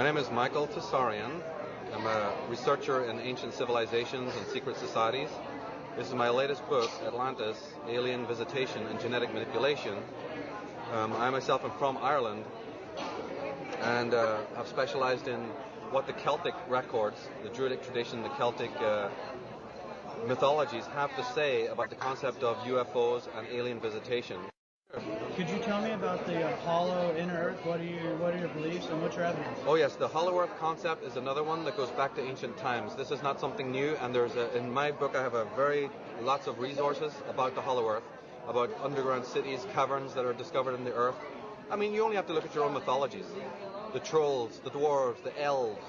name is Michael Tsarion. I'm a researcher in ancient civilizations and secret societies. This is my latest book, Atlantis, Alien Visitation and Genetic Manipulation. I myself am from Ireland and have specialized in what the Celtic records, the Druidic tradition, the Celtic mythologies have to say about the concept of UFOs and alien visitation. Could you tell me about the hollow inner Earth? What are your beliefs and what's your evidence? Oh yes, the hollow Earth concept is another one that goes back to ancient times. This is not something new, and in my book I have lots of resources about the hollow Earth, about underground cities, caverns that are discovered in the Earth. I mean, you only have to look at your own mythologies. The trolls, the dwarves, the elves.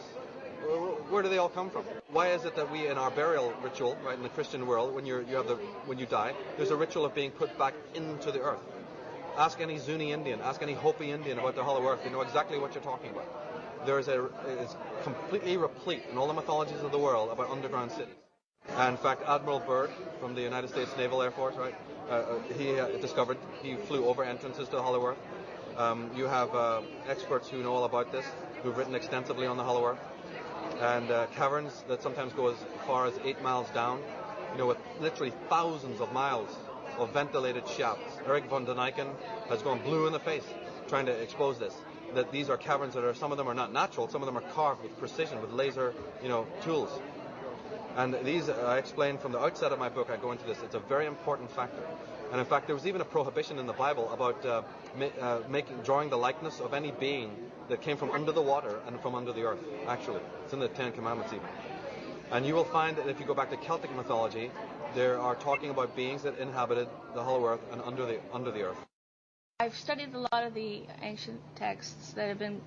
Where do they all come from? Why is it that we, in our burial ritual, right, in the Christian world, when you die, there's a ritual of being put back into the earth? Ask any Zuni Indian, ask any Hopi Indian about the hollow earth. They know exactly what you're talking about. It's completely replete in all the mythologies of the world about underground cities. And in fact, Admiral Byrd from the United States Naval Air Force, right? He flew over entrances to the hollow earth. You have experts who know all about this, who've written extensively on the hollow earth. And caverns that sometimes go as far as 8 miles down, with literally thousands of miles of ventilated shafts. Eric von Daniken has gone blue in the face trying to expose this, that these are caverns some of them are not natural, some of them are carved with precision, with laser, tools. And these, I explain from the outset of my book, I go into this, it's a very important factor. And in fact, there was even a prohibition in the Bible about drawing the likeness of any being that came from under the water and from under the earth, actually. It's in the Ten Commandments even. And you will find that if you go back to Celtic mythology, there are talking about beings that inhabited the hollow earth and under the earth. I've studied a lot of the ancient texts that have been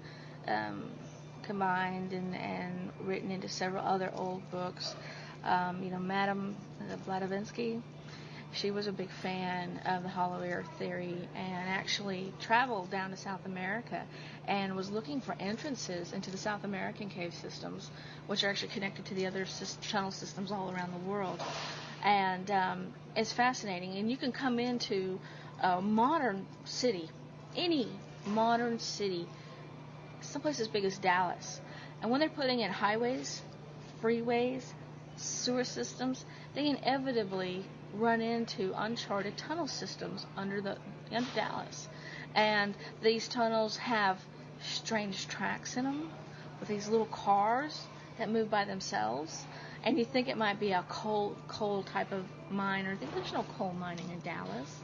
combined and written into several other old books. Madame Blavatsky, she was a big fan of the hollow earth theory and actually traveled down to South America and was looking for entrances into the South American cave systems, which are actually connected to the other tunnel systems all around the world. And it's fascinating. And you can come into a modern city, any modern city, someplace as big as Dallas, and when they're putting in highways, freeways, sewer systems, they inevitably run into uncharted tunnel systems under Dallas. And these tunnels have strange tracks in them with these little cars that move by themselves. And you think it might be a coal type of mine, or there's no coal mining in Dallas.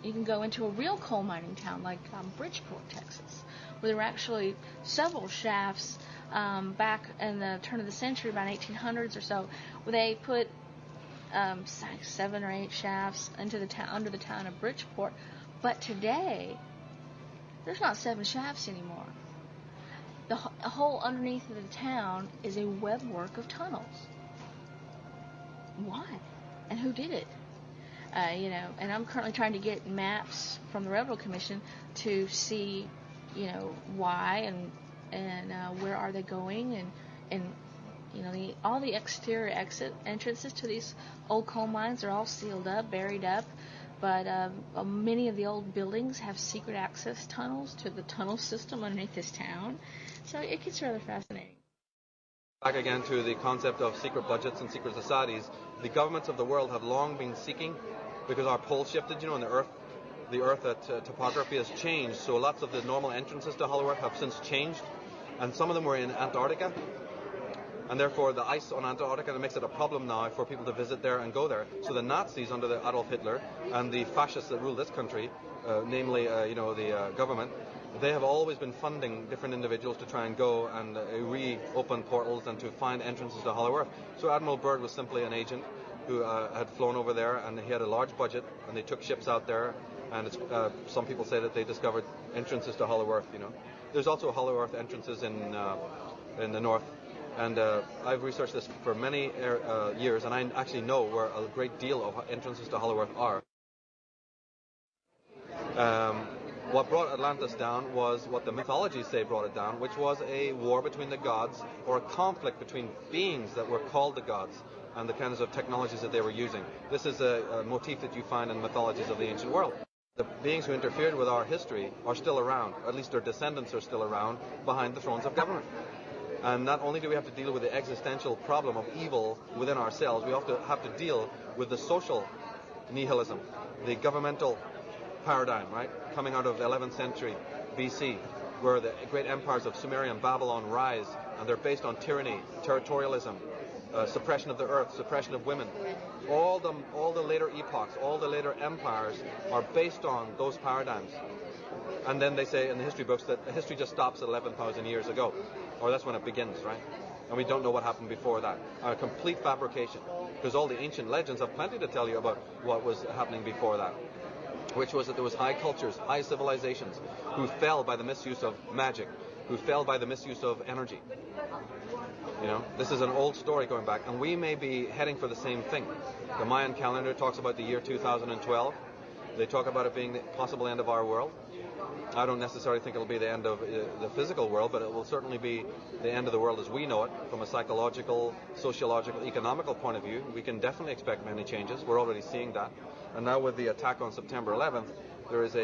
You can go into a real coal mining town like Bridgeport, Texas, where there were actually several shafts back in the turn of the century, about 1800s or so, where they put 7 or 8 shafts into the town, under the town of Bridgeport. But today, there's not 7 shafts anymore. The whole underneath of the town is a webwork of tunnels. Why? And who did it? And I'm currently trying to get maps from the Railroad Commission to see, why and where are they going, and all the exterior entrances to these old coal mines are all sealed up, buried up, but many of the old buildings have secret access tunnels to the tunnel system underneath this town. So it gets rather fascinating. Back again to the concept of secret budgets and secret societies. The governments of the world have long been seeking, because our poles shifted, and the earth topography has changed, so lots of the normal entrances to hollow earth have since changed, and some of them were in Antarctica. And therefore the ice on Antarctica makes it a problem now for people to visit there and go there. So the Nazis under the Adolf Hitler and the fascists that rule this country, namely the government, they have always been funding different individuals to try and go and reopen portals and to find entrances to hollow earth. So Admiral Byrd was simply an agent who had flown over there, and he had a large budget, and they took ships out there, and some people say that they discovered entrances to hollow earth. There's also hollow earth entrances in the north. And I've researched this for many years, and I actually know where a great deal of entrances to hollow earth are. What brought Atlantis down was what the mythologies say brought it down, which was a war between the gods, or a conflict between beings that were called the gods, and the kinds of technologies that they were using. This is a motif that you find in mythologies of the ancient world. The beings who interfered with our history are still around, or at least their descendants are still around, behind the thrones of government. And not only do we have to deal with the existential problem of evil within ourselves, we also have to deal with the social nihilism, the governmental paradigm, right, coming out of the 11th century BC, where the great empires of Sumeria and Babylon rise, and they're based on tyranny, territorialism, suppression of the earth, suppression of women. All the later epochs, all the later empires are based on those paradigms. And then they say in the history books that history just stops at 11,000 years ago, or that's when it begins, right? And we don't know what happened before that. A complete fabrication, because all the ancient legends have plenty to tell you about what was happening before that, which was that there was high cultures, high civilizations, who fell by the misuse of magic, who fell by the misuse of energy. You know, this is an old story going back, and we may be heading for the same thing. The Mayan calendar talks about the year 2012. They talk about it being the possible end of our world. I don't necessarily think it'll be the end of the physical world, but it will certainly be the end of the world as we know it, from a psychological, sociological, economical point of view. We can definitely expect many changes. We're already seeing that. And now with the attack on September 11th, there is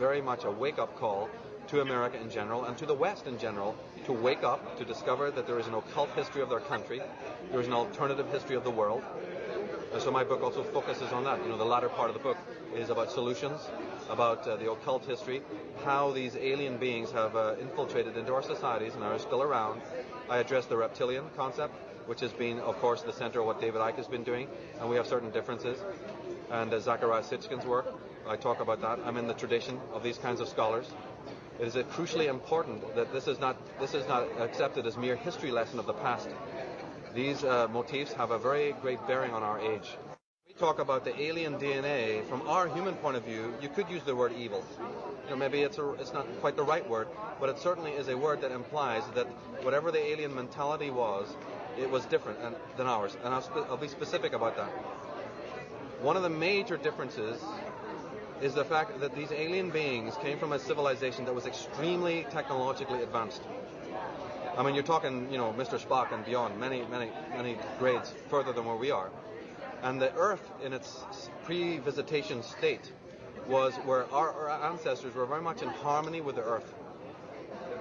very much a wake-up call to America in general and to the West in general to wake up, to discover that there is an occult history of their country, there is an alternative history of the world. And so my book also focuses on that. You know, the latter part of the book is about solutions, about the occult history, how these alien beings have infiltrated into our societies and are still around. I address the reptilian concept, which has been, of course, the center of what David Icke has been doing, and we have certain differences. And Zachariah Sitchin's work, I talk about that. I'm in the tradition of these kinds of scholars. It is crucially important that this is not accepted as mere history lesson of the past. These motifs have a very great bearing on our age. We talk about the alien DNA from our human point of view. You could use the word evil. You know, maybe it's not quite the right word, but it certainly is a word that implies that whatever the alien mentality was, it was different than ours. And I'll be specific about that. One of the major differences is the fact that these alien beings came from a civilization that was extremely technologically advanced. I mean, you're talking, you know, Mr. Spock and beyond, many grades further than where we are. And the Earth, in its pre-visitation state, was where our ancestors were very much in harmony with the Earth.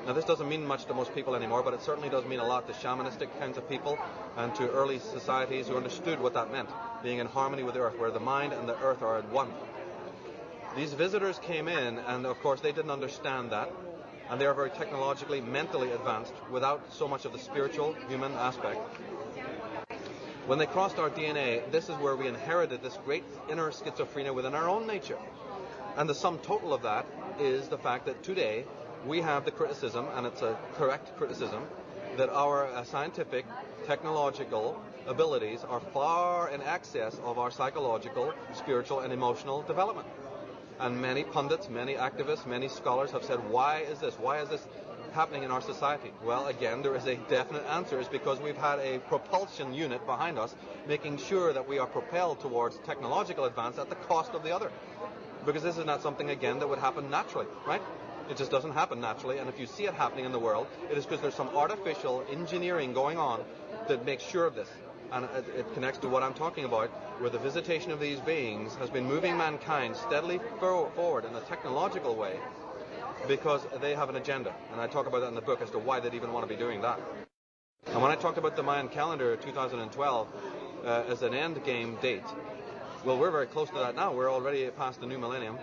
Now, this doesn't mean much to most people anymore, but it certainly does mean a lot to shamanistic kinds of people and to early societies who understood what that meant, being in harmony with the Earth, where the mind and the Earth are at one. These visitors came in, and of course they didn't understand that, and they are very technologically, mentally advanced, without so much of the spiritual, human aspect. When they crossed our DNA, this is where we inherited this great inner schizophrenia within our own nature. And the sum total of that is the fact that today we have the criticism, and it's a correct criticism, that our scientific, technological abilities are far in excess of our psychological, spiritual, and emotional development. And many pundits, many activists, many scholars have said, why is this? Why is this happening in our society? Well, again, there is a definite answer. It's because we've had a propulsion unit behind us, making sure that we are propelled towards technological advance at the cost of the other. Because this is not something, again, that would happen naturally, right? It just doesn't happen naturally. And if you see it happening in the world, it is because there's some artificial engineering going on that makes sure of this. And it connects to what I'm talking about, where the visitation of these beings has been moving mankind steadily forward in a technological way because they have an agenda. And I talk about that in the book as to why they'd even want to be doing that. And when I talked about the Mayan calendar 2012 as an end game date, well, we're very close to that now. We're already past the new millennium.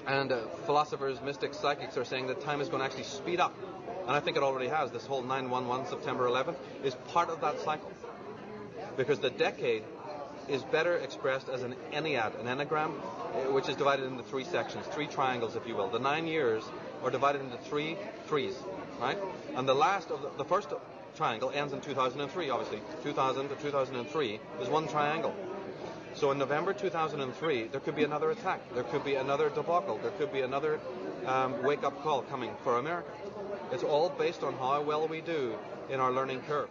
And philosophers, mystics, psychics are saying that time is going to actually speed up. And I think it already has. This whole 9/11, September 11th, is part of that cycle. Because the decade is better expressed as an ennead, an enneagram, which is divided into three sections, three triangles, if you will. The 9 years are divided into three threes, right? And the first triangle ends in 2003, obviously. 2000 to 2003 is one triangle. So in November 2003, there could be another attack. There could be another debacle. There could be another wake-up call coming for America. It's all based on how well we do in our learning curve.